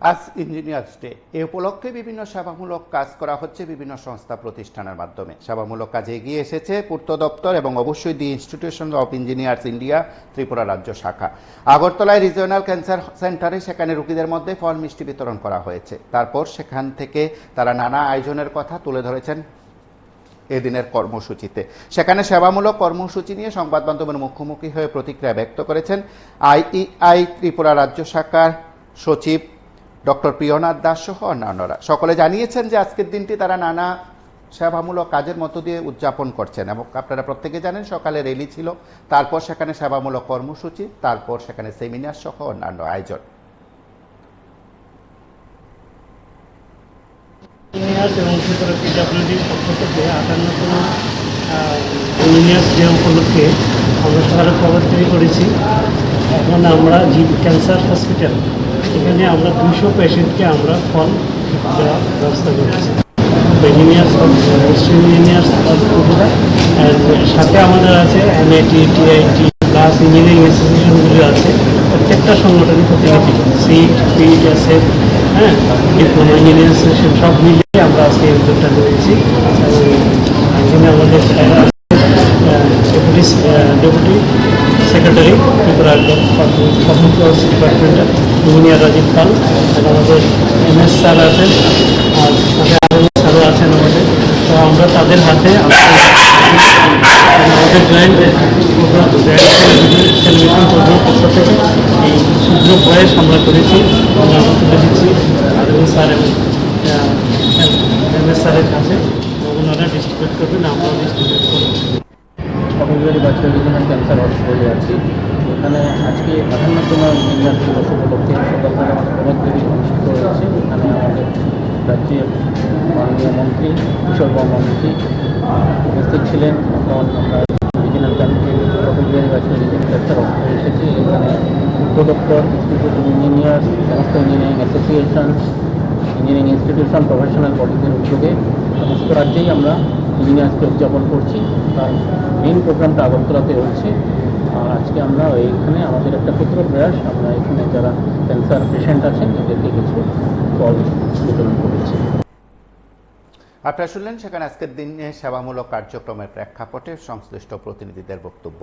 আজ engineers day. এ উপলক্ষে বিভিন্ন সেবামূলক কাজ করা হচ্ছে বিভিন্ন সংস্থা প্রতিষ্ঠানের মাধ্যমে। সেবামূলক কাজে এগিয়ে এসেছে পূর্ত দপ্তর এবং অবশ্যই the institution of engineers India Tripura রাজ্য শাখা। আগরতলায় রিজিওনাল ক্যান্সার সেন্টারে সেখানে রোগীদের মধ্যে ফল মিষ্টি বিতরণ করা হয়েছে। তারপর সেখান থেকে তারা নানা আয়োজনের কথা তুলে ধরেছেন এদিনের কর্মসূচিতে। সেখানে সেবামূলক কর্মসূচি নিয়ে সংবাদ মাধ্যমের মুখোমুখি হয়ে প্রতিক্রিয়া ব্যক্ত করেছেন আইইআই ত্রিপুরা রাজ্য শাখার সচিব ডক্টর প্রিয়নাথ দাস সহ অন্যান্যরা। সকলে জানিয়েছেন যে আজকের দিনটি তারা নানা সেবামূলক কাজের মধ্য দিয়ে উদযাপন করছেন এবং আপনারা প্রত্যেকে জানেন সকালে র্যালি ছিল, তারপর সেখানে সেবামূলক কর্মসূচি, তারপর সেখানে সেমিনার সহ অন্যান্য আয়োজন। এবং পিডব্লিউডির পক্ষ থেকে 58তম ইঞ্জিনিয়ার্স ডে উপলক্ষে আমরা সকালে খবর তৈরি করেছি। এখন আমরা ক্যান্সার হসপিটাল এখানে আমরা 200 পেশেন্টকে আমরা ফল দেওয়ার ব্যবস্থা করেছি। ইঞ্জিনিয়ার্স ইঞ্জিনিয়ার্স ত্রিপুরা সাথে আমাদের আছে এমআইটি, টিআইটি প্লাস ইঞ্জিনিয়ারিং ইনস্টিটিউশনগুলি আছে। প্রত্যেকটা সংগঠনের প্রতিনিধি সিট, পিট, এসএফ, ডিপ্লোমা ইঞ্জিনিয়ারিং ইনস্টিটিউশন সব মিলিয়ে আমরা আজকে এই উদ্যোগটা করেছি। এখানে আমাদের deputy secretary Tripura public works ডিপার্টমেন্টের ইঞ্জিনিয়ার রাজীব পাল, আমাদের এমএস স্যার আছেন, আর সাথে আরও স্যারও আছেন আমাদের। তো আমরা তাদের হাতে আমাদের জয়েন্ট টেলিভিশন প্রোগ্রাম পক্ষ থেকে এই ক্ষুদ্র প্রয়াস আমরা করেছি, আমরা তুলে দিচ্ছি আরও স্যার এবং এমএস স্যারের কাছে। ওনারা ডিস্ট্রিবিউট করবেন, আমরাও ডিস্ট্রিবিউট করবো। অটোবিহারী বাজপেয়ী রিজিওনাল ক্যান্সার হসপিটালে আছি। এখানে আজকে 58তম ইঞ্জিনিয়ার্স দিবস উপলক্ষে সকালবেলা আমাদের প্রভাতফেরি অনুষ্ঠিত হয়েছে। এখানে আমাদের রাজ্যের মাননীয় মন্ত্রী কিশোর মন্ত্রী উপস্থিত ছিলেন। এখন আমরা regional Atal Bihari Vajpayee regional cancer হসপিটালে এসেছি। এখানে পূর্ত দপ্তর, ইনস্টিটিউট অফ ইঞ্জিনিয়ার্স, সমস্ত engineering association, engineering institution, professional বডিদের উদ্যোগে সমস্ত রাজ্যেই আমরা ইঞ্জিনিয়ার্সকে উদযাপন করছি। তার মেইন প্রোগ্রামটা আগরতলাতে হচ্ছে। আর আজকে আমরা এইখানে আমাদের একটা ক্ষুদ্র প্রয়াস, আমরা এখানে যারা ক্যান্সার পেশেন্ট আছেন এদেরকে কিছু ফল বিতরণ করেছি। আপনারা শুনলেন সেখানে আজকের দিনে সেবামূলক কার্যক্রমের প্রেক্ষাপটে সংশ্লিষ্ট প্রতিনিধিদের বক্তব্য।